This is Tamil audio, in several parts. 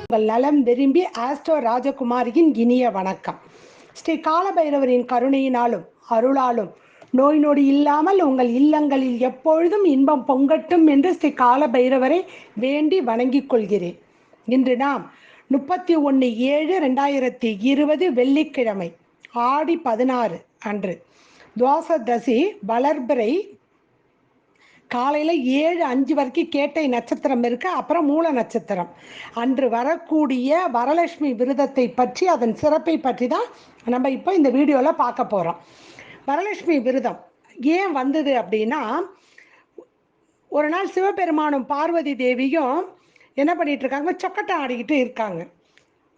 உங்கள் நலம் விரும்பி ஆஸ்ட்ரோ ராஜகுமாரியின் இனிய வணக்கம். ஸ்ரீ காலபைரவரின் கருணையினாலும் அருளாலும் நோய் நொடி இல்லாமல் உங்கள் இல்லங்களில் எப்பொழுதும் இன்பம் பொங்கட்டும் என்று ஸ்ரீ காலபைரவரை வேண்டி வணங்கிக் கொள்கிறேன். இன்று நாம் 31/7/2020 வெள்ளிக்கிழமை ஆடி 16 அன்று துவாசதசி வளர்பிறை காலையில் 7:05 வரைக்கும் கேட்டை நட்சத்திரம் இருக்கு. அப்புறம் மூல நட்சத்திரம் அன்று வரக்கூடிய வரலட்சுமி விரதத்தை பற்றி அதன் சிறப்பை பற்றி தான் நம்ம இப்போ இந்த வீடியோவில் பார்க்க போகிறோம். வரலட்சுமி விரதம் ஏன் வந்தது அப்படின்னா, ஒரு நாள் சிவபெருமானும் பார்வதி தேவியும் என்ன பண்ணிட்டு இருக்காங்க, சொக்கட்டம் ஆடிக்கிட்டு இருக்காங்க.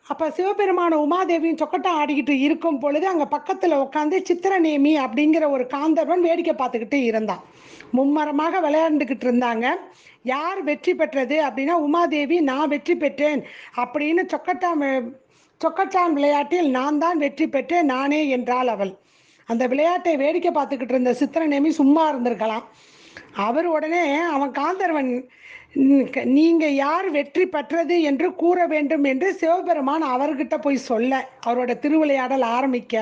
அப்போ சிவபெருமான உமாதேவியும் சொக்கட்டம் ஆடிக்கிட்டு இருக்கும் பொழுது அங்கே பக்கத்தில் உட்காந்து சித்திரநேமி அப்படிங்கிற ஒரு காந்தர்வன் வேடிக்கை பார்த்துக்கிட்டு இருந்தான். மும்மரமாக விளையாண்டுக்கிட்டு இருந்தாங்க. யார் வெற்றி பெற்றது அப்படின்னா, உமாதேவி நான் வெற்றி பெற்றேன் அப்படின்னு சொக்கட்டான் விளையாட்டில் நான் தான் வெற்றி பெற்றேன் நானே என்றாள் அவள். அந்த விளையாட்டை வேடிக்கை பார்த்துக்கிட்டு இருந்த சித்திரநேமி சும்மா இருந்திருக்கலாம். அவர் உடனே அவன் காந்தர்வன், நீங்கள் யார் வெற்றி பெற்றது என்று கூற வேண்டும் என்று சிவபெருமான் அவர்கிட்ட போய் சொல்ல, அவரோட திருவிளையாடல் ஆரம்பிக்க,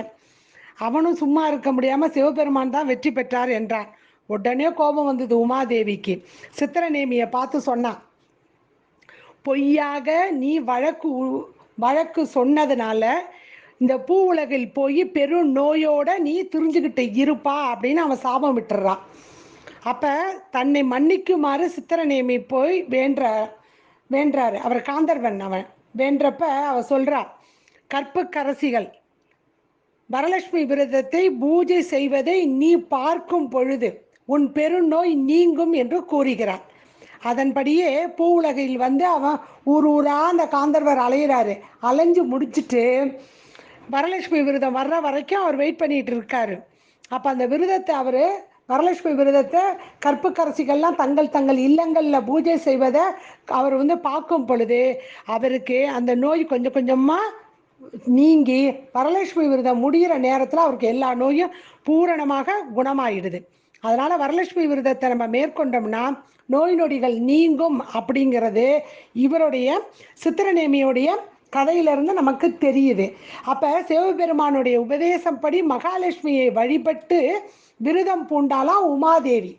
அவனும் சும்மா இருக்க முடியாமல் சிவபெருமான் தான் வெற்றி பெற்றார் என்றார். உடனே கோபம் வந்தது உமாதேவிக்கு. சித்திரநேமியை பார்த்து சொன்னான், பொய்யாக நீ வழக்கு சொன்னதுனால இந்த பூ உலகில் போய் பெரும் நோயோட நீ திரிஞ்சுக்கிட்டு இருப்பா அப்படின்னு அவன் சாபம் விட்டுறான். அப்போ தன்னை மன்னிக்குமாறு சித்திரநேமி போய் வேண்டாரு. அவர் காந்தர்வன். அவன் வேண்டப்ப அவ சொல்றா, கற்புக்கரசிகள் வரலட்சுமி விரதத்தை பூஜை செய்வதை நீ பார்க்கும் பொழுது உன் பெருநோய் நீங்கும் என்று கூறுகிறான். அதன்படியே பூ உலகில் வந்து அவன் ஊரா அந்த காந்தர்வர் அலையிறாரு. அலைஞ்சு முடிச்சுட்டு வரலட்சுமி விரதம் வர்ற வரைக்கும் அவர் வெயிட் பண்ணிட்டு இருக்காரு. அப்போ அந்த விரதத்தை வரலட்சுமி விரதத்தை கற்புக்கரசிகள்லாம் தங்கள் இல்லங்களில் பூஜை செய்வதை அவர் பார்க்கும் பொழுது அவருக்கு அந்த நோய் கொஞ்சம் கொஞ்சமாக நீங்கி வரலட்சுமி விரதம் முடிகிற நேரத்தில் அவருக்கு எல்லா நோயும் பூரணமாக குணமாயிடுது. அதனால வரலட்சுமி விரதத்தை நம்ம மேற்கொண்டோம்னா நோய் நொடிகள் நீங்கும் அப்படிங்கிறது இவருடைய சித்திரநேமியுடைய கதையிலிருந்து நமக்கு தெரியுது. அப்போ சிவபெருமானுடைய உபதேசம் படி மகாலட்சுமியை வழிபட்டு விரதம் பூண்டாலாம் உமாதேவி.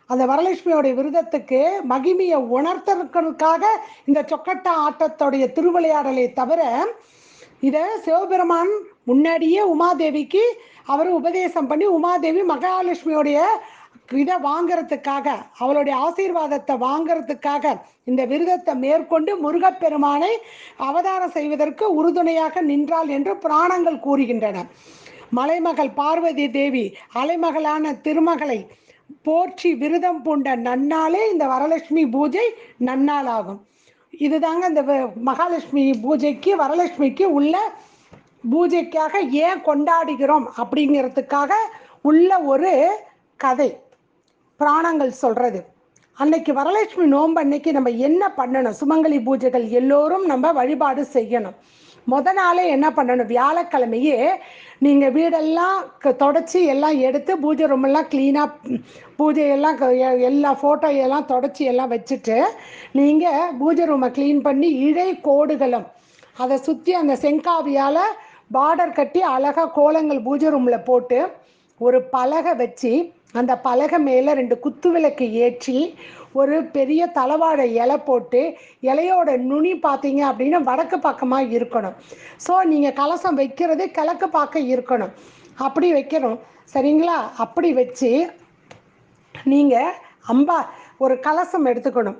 அந்த வரலட்சுமியோடைய விரதத்துக்கு மகிமையை உணர்த்தறதுக்காக இந்த சொக்கட்ட ஆட்டத்துடைய திருவிளையாடலை தவிர இதை சிவபெருமான் முன்னாடியே உமாதேவிக்கு அவர் உபதேசம் பண்ணி உமாதேவி மகாலட்சுமியோடைய இதை வாங்கிறதுக்காக, அவளுடைய ஆசீர்வாதத்தை வாங்கிறதுக்காக இந்த விரதத்தை மேற்கொண்டு முருகப்பெருமானை அவதாரம் செய்வதற்கு உறுதுணையாக நின்றாள் என்று புராணங்கள் கூறுகின்றன. மலைமகள் பார்வதி தேவி அலைமகளான திருமகளை போற்றி விரதம் பூண்ட நன்னாளே இந்த வரலட்சுமி பூஜை நன்னாள் ஆகும். இதுதாங்க இந்த மகாலட்சுமி பூஜைக்கு வரலட்சுமிக்கு உள்ள பூஜைக்காக ஏன் கொண்டாடுகிறோம் அப்படிங்கிறதுக்காக உள்ள ஒரு கதை புராணங்கள் சொல்றது. அன்னைக்கு வரலட்சுமி நோன்பு அன்னைக்கு நம்ம என்ன பண்ணணும், சுமங்கலி பூஜைகள் எல்லோரும் நம்ம வழிபாடு செய்யணும். நாளே என்ன பண்ணணும், வியாழக்கிழமையே நீங்கள் வீடெல்லாம் தொடச்சி எல்லாம் எடுத்து பூஜை ரூமெல்லாம் க்ளீனாக பூஜையெல்லாம் எல்லா ஃபோட்டோ எல்லாம் தொடச்சி எல்லாம் வச்சுட்டு நீங்கள் பூஜை ரூமை க்ளீன் பண்ணி இழை கோடுகளும் அதை சுற்றி அந்த செங்காவியால் பார்டர் கட்டி அழகாக கோலங்கள் பூஜை ரூமில் போட்டு ஒரு பலகை வச்சு அந்த பலகை மேலே 2 குத்து விளக்கு ஏற்றி ஒரு பெரிய தலவாழை இலை போட்டு இலையோட நுனி பார்த்தீங்க அப்படின்னா வடக்கு பக்கமாக இருக்கணும். ஸோ நீங்கள் கலசம் வைக்கிறது கிழக்கு பார்க்க இருக்கணும். அப்படி வைக்கணும், சரிங்களா? அப்படி வச்சு நீங்கள் ஒரு கலசம் எடுத்துக்கணும்.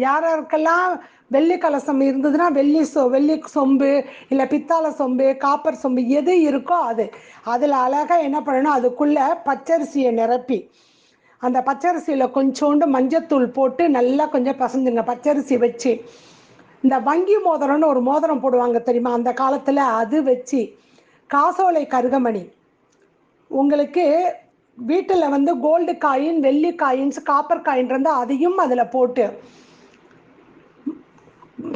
யாருக்கெல்லாம் வெள்ளி கலசம் இருந்ததுன்னா வெள்ளி சொம்பு இல்லை பித்தாளை சொம்பு காப்பர் சொம்பு எது இருக்கோ அதில் அழகாக என்ன பண்ணணும், அதுக்குள்ளே பச்சரிசியை நிரப்பி அந்த பச்சரிசியில் கொஞ்சோண்டு மஞ்சத்தூள் போட்டு நல்லா கொஞ்சம் பசஞ்சுங்க. பச்சரிசி வச்சு இந்த வங்கி மோதிரம்னு ஒரு மோதிரம் போடுவாங்க தெரியுமா, அந்த காலத்தில் அது வச்சு காசோலை கருகமணி, உங்களுக்கு வீட்டில் கோல்டு காயின் வெள்ளி காயின்ஸ் காப்பர் காயின் இருந்தால் அதையும் அதில் போட்டு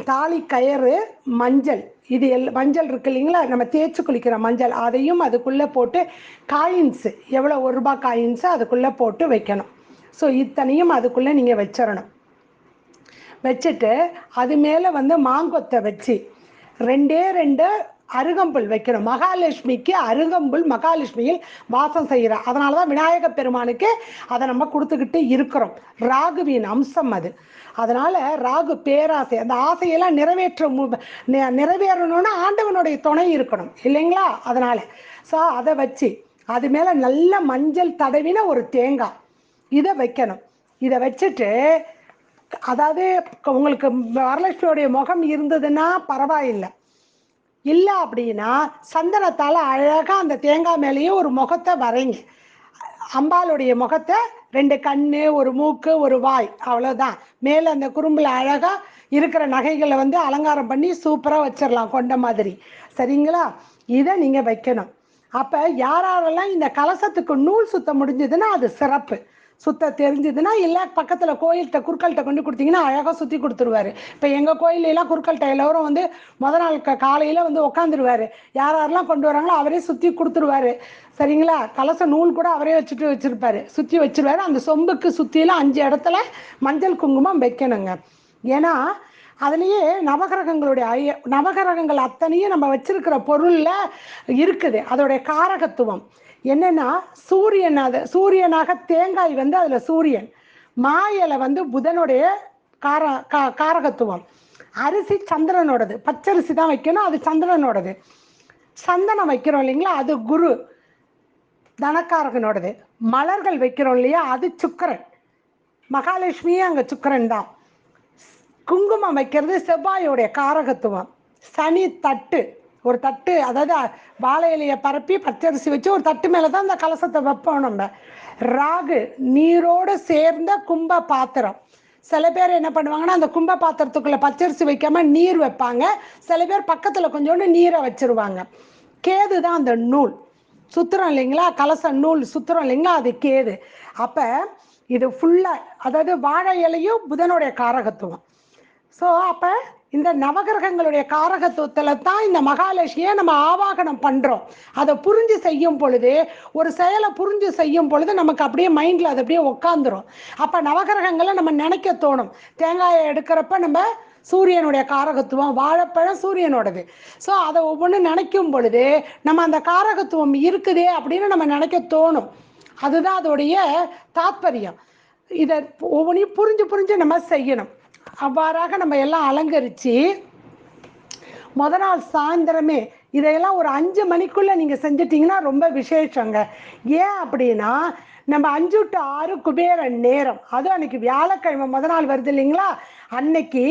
தாலி கயிறு மஞ்சள் இது மஞ்சள் இருக்கு இல்லைங்களா, நம்ம தேய்ச்சி குளிக்கிற மஞ்சள், அதையும் அதுக்குள்ளே போட்டு காயின்ஸு எவ்வளோ 1 ரூபாய் காயின்ஸு அதுக்குள்ளே போட்டு வைக்கணும். ஸோ இத்தனையும் அதுக்குள்ளே நீங்கள் வச்சிடணும். வச்சுட்டு அது மேலே வந்து மாங்கொத்தை வச்சு 2 அருகம்புல் வைக்கணும். மகாலட்சுமிக்கு அருகம்புல் மகாலட்சுமியில் வாசம் செய்கிறார். அதனால தான் விநாயக பெருமானுக்கு அதை நம்ம கொடுத்துக்கிட்டு இருக்கிறோம். ராகுவின் அம்சம் அது. அதனால் ராகு பேராசை, அந்த ஆசையெல்லாம் நிறைவேறணும்னா ஆண்டவனுடைய துணை இருக்கணும் இல்லைங்களா? அதனால் ஸோ அதை வச்சு அது மேலே நல்ல மஞ்சள் தடவின ஒரு தேங்காய் இதை வைக்கணும். இதை வச்சுட்டு அதாவது உங்களுக்கு வரலட்சுமியோடைய முகம் இருந்ததுன்னா பரவாயில்லை, இல்லை அப்படின்னா சந்தனத்தால் அழகாக அந்த தேங்காய் மேலேயே ஒரு முகத்தை வரைங்க. அம்பாளுடைய முகத்தை 2 கண்ணு, ஒரு மூக்கு, ஒரு வாய், அவ்வளோதான். மேலே அந்த குறும்பில் அழகாக இருக்கிற நகைகளை வந்து அலங்காரம் பண்ணி சூப்பராக வச்சிடலாம் கொண்ட மாதிரி. சரிங்களா? இதை நீங்கள் வைக்கணும். அப்போ யாரெல்லாம் இந்த கலசத்துக்கு நூல் சுத்த முடிஞ்சதுன்னா அது சிறப்பு. சுத்த தெரிஞ்சதுன்னா இல்லை பக்கத்தில் கோயில்கிட்ட குறுக்கள்கிட்ட கொண்டு கொடுத்தீங்கன்னா அழகாக சுற்றி கொடுத்துருவாரு. இப்போ எங்கள் கோயிலெல்லாம் குறுக்கள்கிட்ட எல்லோரும் வந்து முத நாள் காலையில் வந்து உட்காந்துருவார். யாரெல்லாம் கொண்டு வராங்களோ அவரே சுற்றி கொடுத்துருவாரு. சரிங்களா? கலச நூல் கூட அவரே வச்சுருப்பாரு, சுற்றி வச்சுருவாரு. அந்த சொம்புக்கு சுற்றிலாம் 5 இடத்துல மஞ்சள் குங்குமம் வைக்கணுங்க. ஏன்னா அதுலேயே நவகிரகங்கள் அத்தனையும் நம்ம வச்சிருக்கிற பொருளில் இருக்குது. அதோடைய காரகத்துவம் என்னன்னா சூரியனாக தேங்காய் வந்து அதில் சூரியன், மாயலை வந்து புதனுடைய காரகத்துவம், அரிசி சந்திரனோடது, பச்சரிசி தான் வைக்கணும், அது சந்திரனோடது. சந்தனம் வைக்கிறோம் இல்லைங்களா, அது குரு தனக்காரகனோடது. மலர்கள் வைக்கிறோம் இல்லையா, அது சுக்கரன், மகாலட்சுமியே அங்கே சுக்கரன் தான். குங்குமம் வைக்கிறது செவ்வாயோடைய காரகத்துவம். சனி தட்டு, ஒரு தட்டு, அதாவது வாழை இலையை பரப்பி பச்சரிசி வச்சு ஒரு தட்டு மேலே தான் அந்த கலசத்தை வைப்போம் நம்ம. ராகு நீரோடு சேர்ந்த கும்ப பாத்திரம். சில பேர் என்ன பண்ணுவாங்கன்னா அந்த கும்ப பாத்திரத்துக்குள்ள பச்சரிசி வைக்காம நீர் வைப்பாங்க. சில பேர் பக்கத்தில் கொஞ்சோண்டு நீரை வச்சிருவாங்க. கேது தான் அந்த நூல் சுத்துறோம் இல்லைங்களா, கலச நூல் சுத்துறோம் இல்லைங்களா, அது கேது. அப்போ இது ஃபுல்லாக, அதாவது வாழை இலையும் புதனுடைய காரகத்துவம். ஸோ அப்போ இந்த நவகிரகங்களுடைய காரகத்துவத்தில் தான் இந்த மகாலட்சுமியை நம்ம ஆவாகனம் பண்ணுறோம். அதை புரிஞ்சு செய்யும் பொழுது, ஒரு செயலை புரிஞ்சு செய்யும் பொழுது நமக்கு அப்படியே மைண்டில் அது அப்படியே உட்காந்துரும். அப்போ நவகிரகங்களை நம்ம நினைக்க தோணும். தேங்காயை எடுக்கிறப்ப நம்ம சூரியனுடைய காரகத்துவம், வாழைப்பழம் சூரியனோடது. ஸோ அதை ஒவ்வொன்றும் நினைக்கும் பொழுது நம்ம அந்த காரகத்துவம் இருக்குதே அப்படின்னு நம்ம நினைக்க தோணும். அதுதான் அதோடைய தாத்பரியம். இதை ஒவ்வொன்றையும் புரிஞ்சு நம்ம செய்யணும். அவ்வாறாக நம்ம எல்லாம் அலங்கரித்து முத நாள் சாயந்தரமே இதையெல்லாம் ஒரு 5 மணிக்குள்ளே நீங்கள் செஞ்சிட்டிங்கன்னா ரொம்ப விசேஷங்க. ஏன் அப்படின்னா நம்ம 5 to 6 குபேர நேரம், அதுவும் அன்னைக்கு வியாழக்கிழமை முத நாள் வருது இல்லைங்களா, அன்னைக்கு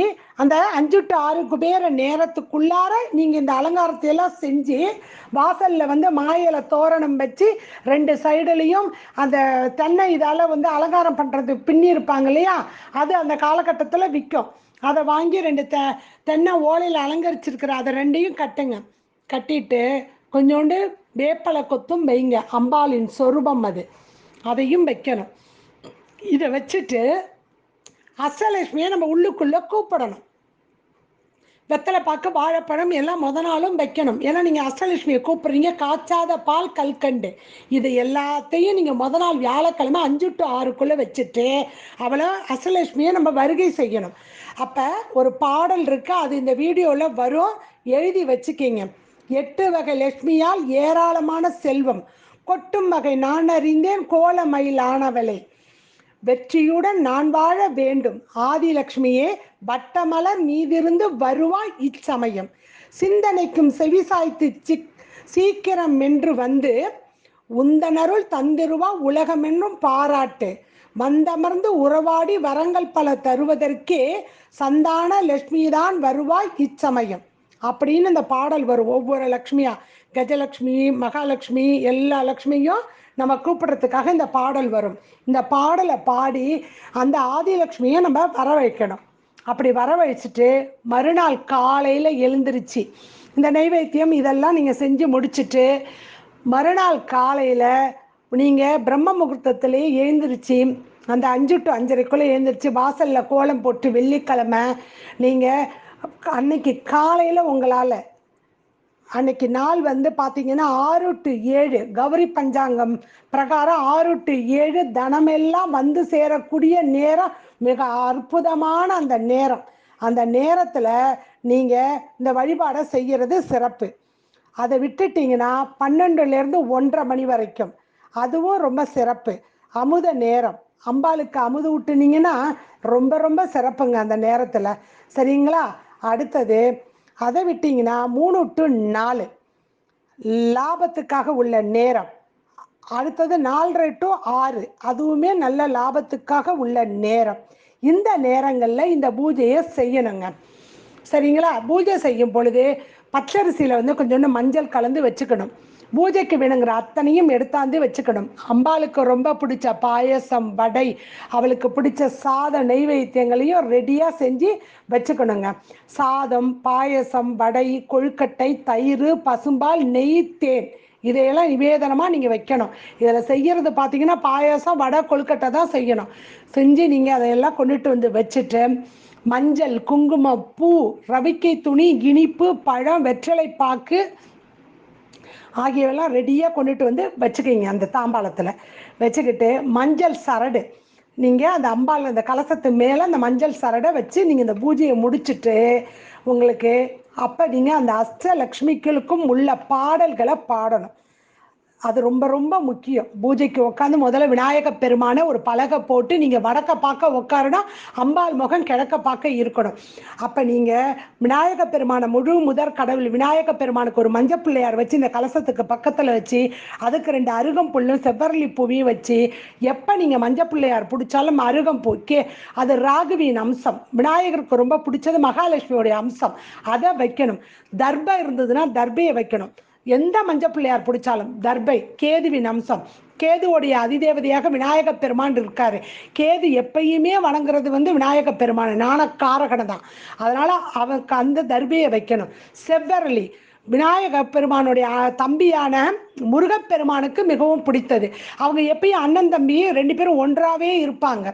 அந்த 5 to 6 குபேர நேரத்துக்குள்ளார நீங்கள் இந்த அலங்காரத்தை எல்லாம் செஞ்சு வாசலில் வந்து மாயில தோரணம் வச்சு 2 சைடுலையும் அந்த தென்னை இதால் வந்து அலங்காரம் பண்ணுறது பின்னி இருப்பாங்க இல்லையா, அது அந்த காலகட்டத்தில் விற்கும். அதை வாங்கி 2 தென்னை ஓலையில் அலங்கரிச்சிருக்கிற அதை 2ஐயும் கட்டுங்க. கட்டிட்டு கொஞ்சோண்டு வேப்பலை கொத்தும் வைங்க, அம்பாளின் சொரூபம் அது, அதையும் வைக்கணும். இதை வச்சுட்டு அஷ்டலட்சுமியை நம்ம உள்ளுக்குள்ளே கூப்பிடணும். வெத்தலை பாக்கு வாழைப்பழம் எல்லாம் முத நாளும் வைக்கணும். ஏன்னா நீங்கள் அஷ்டலட்சுமியை கூப்பிட்றீங்க. காய்ச்சாத பால் கல்கண்டு இது எல்லாத்தையும் நீங்கள் முத நாள் வியாழக்கிழமை 5 to 6 வச்சுட்டு அவளை அஷ்டலட்சுமியை நம்ம வருகை செய்யணும். அப்போ ஒரு பாடல் இருக்கு, அது இந்த வீடியோவில் வரும், எழுதி வச்சுக்கிங்க. 8 வகை லட்சுமியால் ஏராளமான செல்வம் கொட்டும் வகை நான் அறிந்தேன் கோலமயில் ஆனவளை, வெற்றியுடன் நான் வாழ வேண்டும் ஆதிலட்சுமியே, வட்டமலர் மீதிருந்து வருவாய் இச்சமயம், சிந்தனைக்கும் செவிசாய்த்து சீக்கிரம் என்று வந்து உந்தனருள் தந்திருவா உலகமென்னும் பாராட்டு, வந்தமர்ந்து உறவாடி வரங்கள் பல தருவதற்கே சந்தான லட்சுமிதான் வருவாய் இச்சமயம் அப்படின்னு இந்த பாடல் வரும். ஒவ்வொரு லக்ஷ்மியா, கஜலட்சுமி, மகாலட்சுமி, எல்லா லக்ஷ்மியும் நம்ம கூப்பிடுறதுக்காக இந்த பாடல் வரும். இந்த பாடலை பாடி அந்த ஆதிலட்சுமியை நம்ம வர வைக்கணும். அப்படி வர வச்சுட்டு மறுநாள் காலையில் எழுந்திருச்சு இந்த நைவேத்தியம் இதெல்லாம் நீங்கள் செஞ்சு முடிச்சுட்டு மறுநாள் காலையில் நீங்கள் பிரம்ம முகூர்த்தத்திலேயே எழுந்திருச்சு அந்த 5 to 5:30 எழுந்திரிச்சு வாசலில் கோலம் போட்டு வெள்ளிக்கிழமை நீங்கள் அன்னைக்கு காலையில் உங்களால் அன்னைக்கு நாள் வந்து பார்த்தீங்கன்னா 6 to 7 கௌரி பஞ்சாங்கம் பிரகாரம் 6 to 7 தனமெல்லாம் வந்து சேரக்கூடிய நேரம். மிக அற்புதமான அந்த நேரம். அந்த நேரத்தில் நீங்கள் இந்த வழிபாடை செய்கிறது சிறப்பு. அதை விட்டுட்டிங்கன்னா 12லேருந்து 1:30 மணி வரைக்கும் அதுவும் ரொம்ப சிறப்பு. அமுத நேரம், அம்பாளுக்கு அமுது விட்டுனீங்கன்னா ரொம்ப ரொம்ப சிறப்புங்க அந்த நேரத்தில். சரிங்களா? அடுத்தது அதை விட்டிங்கன்னா 3 to 4 லாபத்துக்காக உள்ள நேரம். அடுத்தது 4:30 to 6 அதுவுமே நல்ல லாபத்துக்காக உள்ள நேரம். இந்த நேரங்களில் இந்த பூஜையை செய்யணுங்க. சரிங்களா? பூஜை செய்யும் பொழுது பச்சரிசியில் வந்து கொஞ்சோண்டு மஞ்சள் கலந்து வச்சுக்கணும். பூஜைக்கு வேணுங்கிற அத்தனையும் எடுத்தாந்து வச்சுக்கணும். அம்பாளுக்கு ரொம்ப பிடிச்ச பாயசம், வடை, அவளுக்கு பிடிச்ச சாதம், நெய்வேத்தியங்களையும் ரெடியாக செஞ்சு வச்சுக்கணுங்க. சாதம், பாயசம், வடை, கொழுக்கட்டை, தயிர், பசும்பால், நெய், தேன் இதையெல்லாம் நிவேதனமாக நீங்கள் வைக்கணும். இதில் செய்கிறது பார்த்தீங்கன்னா பாயசம், வடை, கொழுக்கட்டை தான் செய்யணும். செஞ்சு நீங்கள் அதையெல்லாம் கொண்டுட்டு வந்து வச்சுட்டு மஞ்சள், குங்குமம், பூ, ரவிக்கை துணி, இனிப்பு, பழம், வெற்றிலை பாக்கு ஆகியவெல்லாம் ரெடியாக கொண்டுட்டு வந்து வச்சுக்கிங்க. அந்த தாம்பாளத்தில் வச்சுக்கிட்டு மஞ்சள் சரடு நீங்கள் அந்த அம்பாள் அந்த கலசத்து மேலே அந்த மஞ்சள் சரடை வச்சு நீங்கள் இந்த பூஜையை முடிச்சுட்டு உங்களுக்கு அப்போ நீங்கள் அந்த அஷ்டலக்ஷ்மிகளுக்கும் உள்ள பாடல்களை பாடணும். அது ரொம்ப ரொம்ப முக்கியம். பூஜைக்கு உட்காந்து முதல்ல விநாயக பெருமான ஒரு பலகை போட்டு நீங்கள் வடக்க பார்க்க உட்காருனா அம்பாள் முகம் கிழக்க பார்க்க இருக்கணும். அப்போ நீங்கள் விநாயக பெருமான முழு முதற் கடவுள் விநாயக பெருமானுக்கு ஒரு மஞ்சள் பிள்ளையார் வச்சு இந்த கலசத்துக்கு பக்கத்தில் வச்சு அதுக்கு 2 அருகம்புல்லும் செவ்வரளி பூவையும் வச்சு எப்போ நீங்கள் மஞ்சள் பிள்ளையார் பிடிச்சாலும் அருகம்பூ அது ராகுவின் அம்சம், விநாயகருக்கு ரொம்ப பிடிச்சது மகாலட்சுமியோடைய அம்சம், அதை வைக்கணும். தர்பை இருந்ததுன்னா தர்பையை வைக்கணும். எந்த மஞ்சள் பிள்ளையார் பிடிச்சாலும் தர்பை கேதுவின் அம்சம். கேதுவோடைய அதிதேவதையாக விநாயக பெருமான் இருக்காரு. கேது எப்பயுமே வணங்குறது வந்து விநாயக பெருமான் ஞானக்காரகனை தான். அதனால அவருக்கு அந்த தர்பையை வைக்கணும். செவ்வரளி விநாயக பெருமானுடைய தம்பியான முருகப்பெருமானுக்கு மிகவும் பிடித்தது. அவங்க எப்பயும் அண்ணன் தம்பி 2 பேரும் ஒன்றாவே இருப்பாங்க.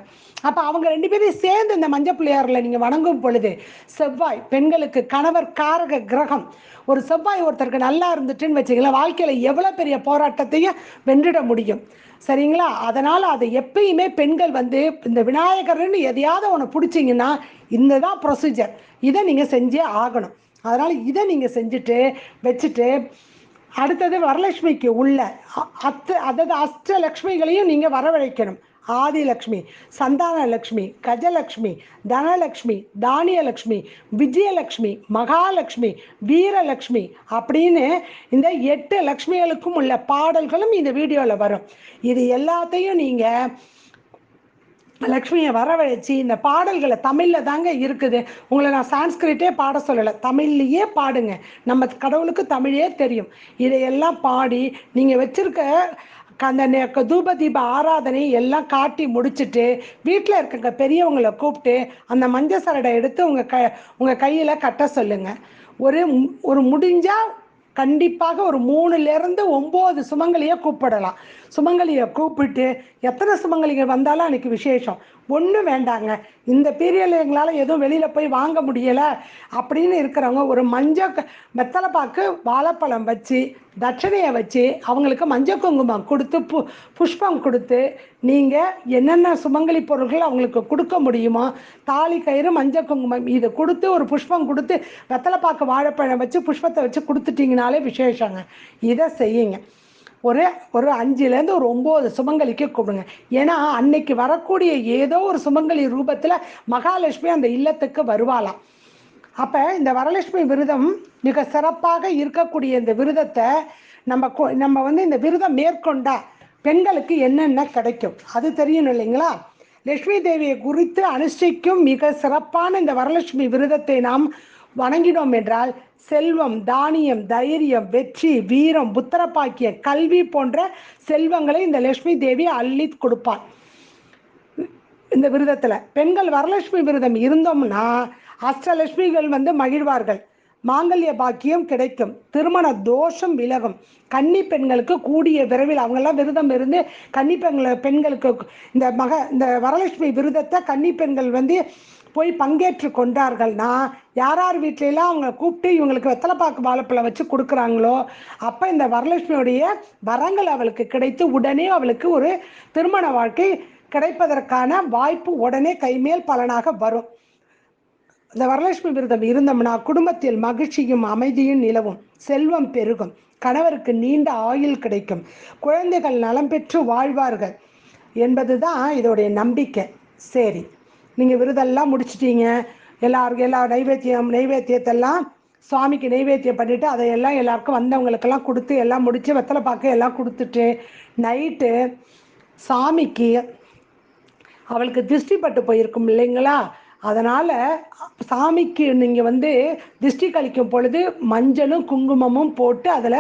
அப்போ அவங்க 2 பேரையும் சேர்ந்து இந்த மஞ்சள் பிள்ளையாரில் நீங்கள் வணங்கும் பொழுது செவ்வாய் பெண்களுக்கு கணவர் காரக கிரகம். ஒரு செவ்வாய் ஒருத்தருக்கு நல்லா இருந்துட்டுன்னு வச்சுக்கலாம் வாழ்க்கையில் எவ்வளோ பெரிய போராட்டத்தையும் வென்றிட முடியும். சரிங்களா? அதனால் அதை எப்பயுமே பெண்கள் வந்து இந்த விநாயகர்னு எதையாவது ஒன்று பிடிச்சிங்கன்னா இந்த தான் ப்ரொசீஜர், இதை நீங்கள் செஞ்சே ஆகணும். அதனால் இதை நீங்கள் செஞ்சுட்டு வச்சுட்டு அடுத்தது வரலட்சுமிக்கு உள்ள அதாவது அஷ்டலக்ஷ்மிகளையும் நீங்கள் வரவழைக்கணும். ஆதிலக்ஷ்மி, சந்தானலக்ஷ்மி, கஜலக்ஷ்மி, தனலக்ஷ்மி, தானியலக்ஷ்மி, விஜயலக்ஷ்மி, மகாலட்சுமி, வீரலக்ஷ்மி அப்படின்னு இந்த 8 லக்ஷ்மிகளுக்கும் உள்ள பாடல்களும் இந்த வீடியோவில் வரும். இது எல்லாத்தையும் நீங்கள் லக்ஷ்மியை வரவழைச்சி இந்த பாடல்களை தமிழில் தாங்க இருக்குது. உங்களை நான் சான்ஸ்கிரிட்டே பாட சொல்லலை, தமிழ்லையே பாடுங்க. நம்ம கடவுளுக்கு தமிழே தெரியும். இதையெல்லாம் பாடி நீங்கள் வச்சுருக்க அந்த தூப தீப ஆராதனை எல்லாம் காட்டி முடிச்சுட்டு வீட்டில் இருக்க பெரியவங்களை கூப்பிட்டு அந்த மஞ்சள் சரடை எடுத்து உங்கள் கையில் கட்ட சொல்லுங்கள். ஒரு முடிஞ்சால் கண்டிப்பாக ஒரு 3லேருந்து 9 சுமங்கலியை கூப்பிடலாம். சுமங்கலியை கூப்பிட்டு எத்தனை சுமங்கலிகள் வந்தாலும் அன்றைக்கி விசேஷம். ஒன்றும் வேண்டாங்க, இந்த பீரியடில் எங்களால் எதுவும் வெளியில் போய் வாங்க முடியலை அப்படின்னு இருக்கிறவங்க ஒரு வெத்தலை பாக்கு வாழைப்பழம் வச்சு தட்சணையை வச்சு அவங்களுக்கு மஞ்சள் குங்குமம் கொடுத்து புஷ்பம் கொடுத்து நீங்கள் என்னென்ன சுமங்கலி பொருட்கள் அவங்களுக்கு கொடுக்க முடியுமோ தாலி கயிறு மஞ்சள் குங்குமம் இதை கொடுத்து ஒரு புஷ்பம் கொடுத்து வெத்தலை பாக்கு வாழைப்பழம் வச்சு புஷ்பத்தை வச்சு கொடுத்துட்டிங்கனாலே விசேஷங்க. இதை செய்யுங்க. ஒரு 5லேருந்து ஒரு 9 சுமங்கலிக்கு கூப்பிடுங்க. ஏன்னா அன்னைக்கு வரக்கூடிய ஏதோ ஒரு சுமங்கலி ரூபத்தில் மகாலட்சுமி அந்த இல்லத்துக்கு வருவாளாம். அப்போ இந்த வரலட்சுமி விரதம் மிக சிறப்பாக இருக்கக்கூடிய இந்த விரதத்தை நம்ம வந்து இந்த விரதம் மேற்கொண்டா பெண்களுக்கு என்னென்ன கிடைக்கும் அது தெரியணும் இல்லைங்களா? லட்சுமி தேவியை குறித்து அனுஷ்டிக்கும் மிக சிறப்பான இந்த வரலட்சுமி விரதத்தை நாம் வணங்கினோம் என்றால் செல்வம், தானியம், தைரியம், வெற்றி, வீரம், புத்திரப்பாக்கிய, கல்வி போன்ற செல்வங்களை இந்த லட்சுமி தேவி அள்ளி கொடுப்பார். இந்த விரதத்தில் பெண்கள் வரலட்சுமி விரதம் இருந்தோம்னா அஷ்டலட்சுமிகள் வந்து மகிழ்வார்கள். மாங்கல்ய பாக்கியம் கிடைக்கும், திருமண தோஷம் விலகும். கன்னி பெண்களுக்கு கூடிய விரைவில், அவங்கெல்லாம் விரதம் இருந்து கன்னி பெண்களுக்கு இந்த வரலட்சுமி விரதத்தை கன்னி பெண்கள் போய் பங்கேற்று கொண்டார்கள். நான் யார் வீட்டிலலாம் அவங்க கூப்பிட்டு இவங்களுக்கு வெத்தலைப்பாக்கு வாழைப்பழம் வச்சு கொடுக்குறாங்களோ அப்போ இந்த வரலட்சுமியுடைய வரங்கள் அவளுக்கு கிடைத்து உடனே அவளுக்கு ஒரு திருமண வாழ்க்கை கிடைப்பதற்கான வாய்ப்பு உடனே கைமேல் பலனாக வரும். இந்த வரலட்சுமி விரதம் இருந்தோம்னா குடும்பத்தில் மகிழ்ச்சியும் அமைதியும் நிலவும், செல்வம் பெருகும், கணவருக்கு நீண்ட ஆயுள் கிடைக்கும், குழந்தைகள் நலம் பெற்று வாழ்வார்கள் என்பது தான் இதோடைய நம்பிக்கை. சரி, நீங்கள் விரதெல்லாம் முடிச்சிட்டீங்க, எல்லா நைவேத்தியத்தெல்லாம் சுவாமிக்கு நைவேத்தியம் பண்ணிவிட்டு அதையெல்லாம் எல்லாருக்கும் வந்தவங்களுக்கெல்லாம் கொடுத்து எல்லாம் முடித்து வெத்தலை பாக்கு எல்லாம் கொடுத்துட்டு நைட்டு சாமிக்கு அவளுக்கு திருஷ்டி பட்டு போயிருக்கும் இல்லைங்களா, அதனால் சாமிக்கு நீங்கள் திருஷ்டி கழிக்கும் பொழுது மஞ்சளும் குங்குமமும் போட்டு அதில்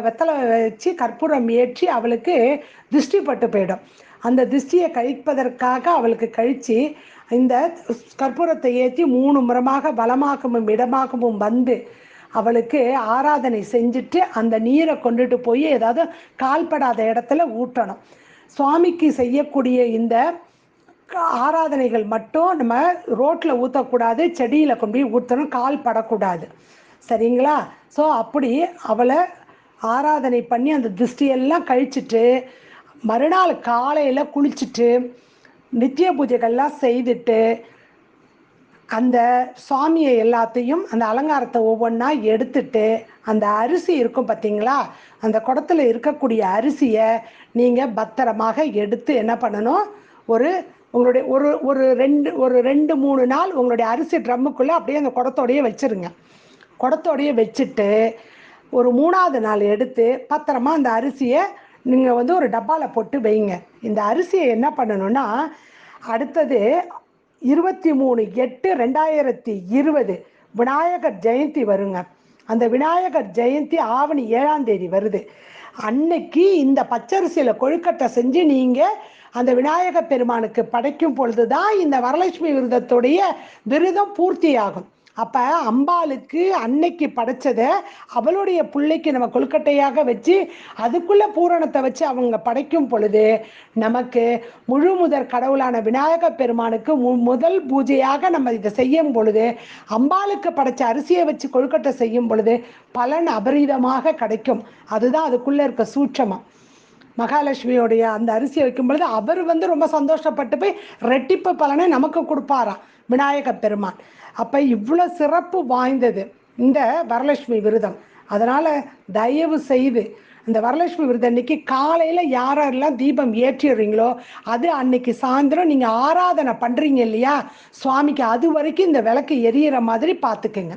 வெத்தலை வச்சு கற்பூரம் ஏற்றி அவளுக்கு திருஷ்டி பட்டு போயிடும். அந்த திருஷ்டியை கழிப்பதற்காக அவளுக்கு கழித்து இந்த கற்பூரத்தை ஏற்றி 3 முறமாக வலமாகவும் இடமாகவும் அவளுக்கு ஆராதனை செஞ்சுட்டு அந்த நீரை கொண்டுட்டு போய் ஏதாவது கால்படாத இடத்துல ஊற்றணும். சுவாமிக்கு செய்யக்கூடிய இந்த ஆராதனைகள் மட்டும் நம்ம ரோட்டில் ஊற்றக்கூடாது, செடியில் கொண்டு போய் ஊற்றணும், கால் படக்கூடாது. சரிங்களா? ஸோ அப்படி அவளை ஆராதனை பண்ணி அந்த திருஷ்டியெல்லாம் கழிச்சிட்டு மறுநாள் காலையில் குளிச்சுட்டு நித்திய பூஜைகள்லாம் செய்துட்டு அந்த சுவாமியை எல்லாத்தையும் அந்த அலங்காரத்தை ஒவ்வொன்றா எடுத்துட்டு அந்த அரிசி இருக்கும் பார்த்தீங்களா, அந்த குடத்தில் இருக்கக்கூடிய அரிசியை நீங்கள் பத்திரமாக எடுத்து என்ன பண்ணணும், உங்களுடைய ஒரு 2-3 நாள் உங்களுடைய அரிசி ட்ரம்முக்குள்ளே அப்படியே அந்த குடத்தோடையே வச்சுருங்க. குடத்தோடையே வச்சுட்டு ஒரு 3ஆவது நாள் எடுத்து பத்திரமா அந்த அரிசியை நீங்கள் ஒரு டப்பாவில் போட்டு வைங்க. இந்த அரிசியை என்ன பண்ணணும்னா அடுத்தது 23/8/2020 விநாயகர் ஜெயந்தி வருங்க. அந்த விநாயகர் ஜெயந்தி ஆவணி 7ஆம் தேதி வருது. அன்னைக்கு இந்த பச்சரிசியில் கொழுக்கட்டை செஞ்சு நீங்கள் அந்த விநாயகர் பெருமானுக்கு படைக்கும் பொழுது தான் இந்த வரலட்சுமி விரதத்துடைய விரதம் பூர்த்தியாகும். அப்போ அம்பாளுக்கு அன்னைக்கு படைச்சதை அவளுடைய பிள்ளைக்கு நம்ம கொழுக்கட்டையாக வச்சு அதுக்குள்ளே பூரணத்தை வச்சு அவங்க படைக்கும் பொழுது நமக்கு முழு முதற் கடவுளான விநாயகர் பெருமானுக்கு முதல் பூஜையாக நம்ம இதை செய்யும் பொழுது அம்பாளுக்கு படைச்ச அரிசியை வச்சு கொழுக்கட்டை செய்யும் பொழுது பலன் அபரிதமாக கிடைக்கும். அதுதான் அதுக்குள்ளே இருக்க சூட்சமம். மகாலட்சுமியோடைய அந்த அரிசியை வைக்கும் பொழுது அவர் ரொம்ப சந்தோஷப்பட்டு போய் ரெட்டிப்பு பலனை நமக்கு கொடுப்பாராம் விநாயகர் பெருமான். அப்போ இவ்வளோ சிறப்பு வாய்ந்தது இந்த வரலட்சுமி விரதம். அதனால் தயவு செய்து இந்த வரலட்சுமி விரதம் அன்னைக்கு காலையில் யாரெல்லாம் தீபம் ஏற்றிடுறீங்களோ அது அன்னைக்கு சாயந்தரம் நீங்கள் ஆராதனை பண்ணுறீங்க இல்லையா சுவாமிக்கு, அது வரைக்கும் இந்த விளக்கு எரியிற மாதிரி பார்த்துக்குங்க.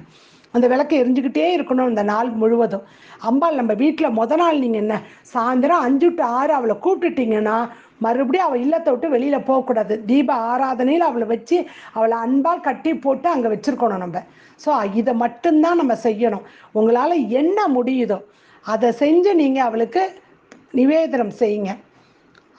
அந்த விளக்கு எரிஞ்சுக்கிட்டே இருக்கணும் இந்த நாள் முழுவதும். அம்பாள் நம்ம வீட்டில் நாள் நீங்கள் என்ன சாயந்தரம் 5 to 6 அவளை கூப்பிட்டுட்டிங்கன்னா மறுபடியும் அவள் இல்லத்தை விட்டு வெளியில் போகக்கூடாது. தீப ஆராதனையில் அவளை வச்சு அவளை அன்பால் கட்டி போட்டு அங்கே வச்சுருக்கணும் நம்ம. ஸோ இதை மட்டும்தான் நம்ம செய்யணும். உங்களால் என்ன முடியுதோ அதை செஞ்சு நீங்கள் அவளுக்கு நிவேதனம் செய்யுங்க.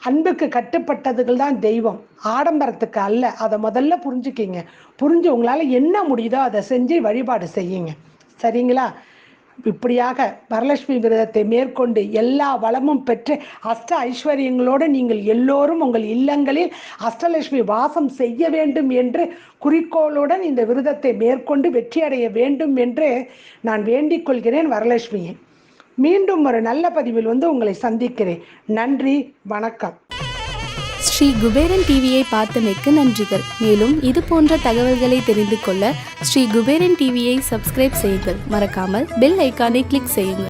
அன்புக்கு கட்டுப்பட்டதுகள் தான் தெய்வம், ஆடம்பரத்துக்கு அல்ல. அதை முதல்ல புரிஞ்சுக்கிங்க. புரிஞ்சு உங்களால் என்ன முடியுதோ அதை செஞ்சு வழிபாடு செய்யுங்க. சரிங்களா? இப்படியாக வரலட்சுமி விரதத்தை மேற்கொண்டு எல்லா வளமும் பெற்று அஷ்ட ஐஸ்வர்யங்களோடு நீங்கள் எல்லோரும் உங்கள் இல்லங்களில் அஷ்டலட்சுமி வாசம் செய்ய வேண்டும் என்று குறிக்கோளுடன் இந்த விரதத்தை மேற்கொண்டு வெற்றியடைய வேண்டும் என்று நான் வேண்டிக் கொள்கிறேன் வரலட்சுமியை. மீண்டும் ஒரு நல்ல பதிவில் உங்களை சந்திக்கிறேன். நன்றி, வணக்கம். ஸ்ரீ குபேரன் டிவியை பார்த்தமைக்கு நன்றிகள். மேலும் இது போன்ற தகவல்களை தெரிந்து கொள்ள ஸ்ரீ குபேரன் டிவியை சப்ஸ்கிரைப் செய்யுங்கள். மறக்காமல் பெல் ஐக்கானை கிளிக் செய்யுங்கள்.